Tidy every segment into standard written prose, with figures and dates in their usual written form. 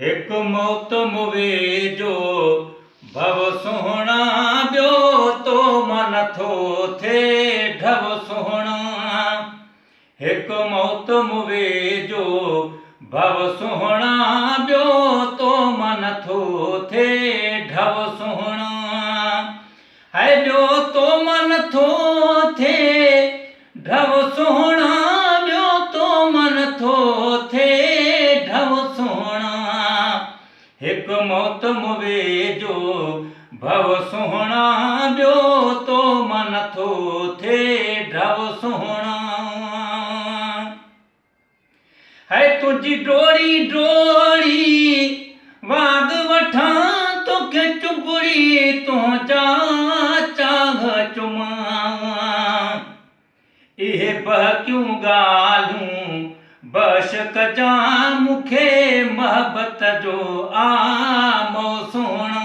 हिकु मौत मुवे जो भव सुहिणा ॿियो तो मन थो थे ढव सुहिणा। हिकु मौत मुवे जो भव सुहिणा ॿियो तो मन थो थे ढव सुहिणा। है ॿियो तो मन थो थे ढव सुहिणा ॿियो तो मन थो थे ढव सुहिणा। हिकु मौत मुवे जो भव सुहिणा ॿियो तो मन थो थे ढव सुहिणा। है तुझी डोरी डोरी वाग वठां तोखे चुबड़ी तुंहिंजा चाह चुमां। इहे बहकियूं ॻाल्हियूं बश कजां मूंखे मोहबत जो आमो सुहिणा।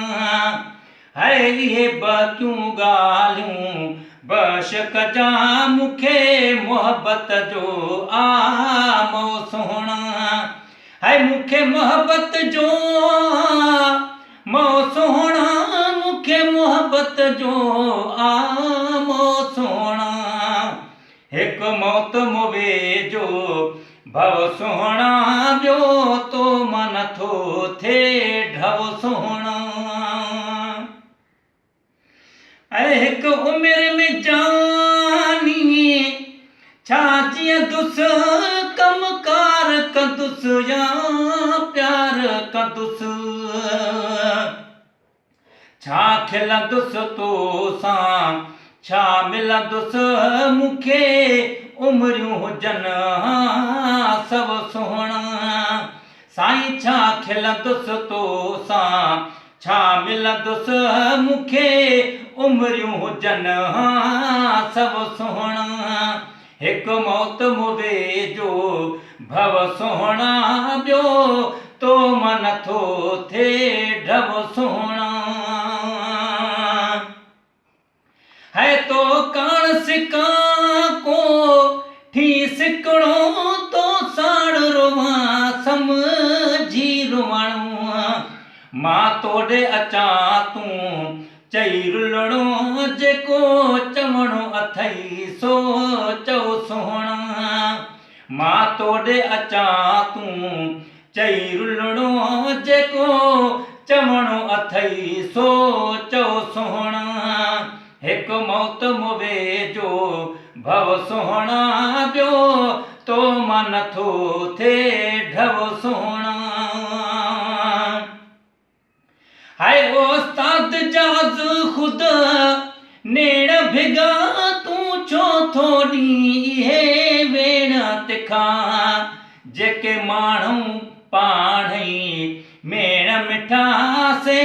है इहे बहकियूं ॻाल्हियूं बश कजां मूंखे मोहबत जो आमो सुहिणा। है मूंखे मोहबत जो आमो सुहिणा मूंखे मोहबत जो आमो सुहिणा। हिकु मौत मुवे जो भव सुहिणा ॿियो तो मन थो थे ढव सुहिणा। ऐं हिकु उमिरि में जानी छा जीअंदुस कमकार कंदुस या प्यार कंदुस। छा खिलंदुस तो सां छा मिलंदुस मूंखे उमरियूं हुजनि सब सुहिणा। साईं छा खिलंदुस तो सां छा मिलंदुस मूंखे उमरियूं हुजनि सब सुहिणा। हिकु मौत मुवे जो भव सुहिणा ॿियो तो मन थो थे ढव सुहिणा। है तो काण सिका को ठी सिकड़ो तो साड़ रोवां समझी रोवणो। मां तोड़े अचां तूं चई रुलणो जेको चवणो अथई सो चओ सुहिणा। मां तोड़े अचां तूं चई रुलणो जेको चवणो अथई सो चओ सुहिणा। हिकु मौत मुवे जो भव सुहिणा ॿियो तो मन थो थे ढव सुहिणा। हाय उस्ताद जाज़ खुद नेण भिगा तूं छो थोड़ी इहे वेण तिखां। जेके माण्हू पाणई मेण मिठा से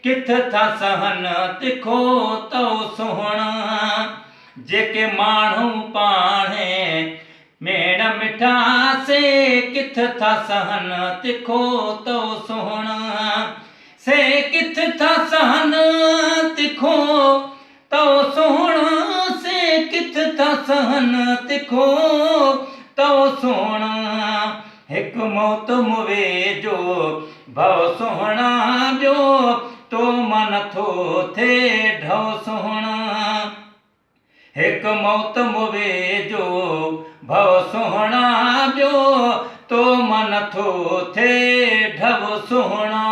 किथ था सहन तिखो तो सुहिणा। जेके माण्हू पाणे मेण मिठा से किथ था सहन तिखो तो सुहिणा। से किथ था सहन तिखो तो सुहिणा से किथ था सहन तिखो तो सुहिणा। हिकु मौत मुवे जो भव सुहिणा ॿियो तो मन थो थे ढव सुहिणा। हिकु मौत मुवे जो भव सुहिणा ॿियो तो मन थो थे ढव सुहिणा।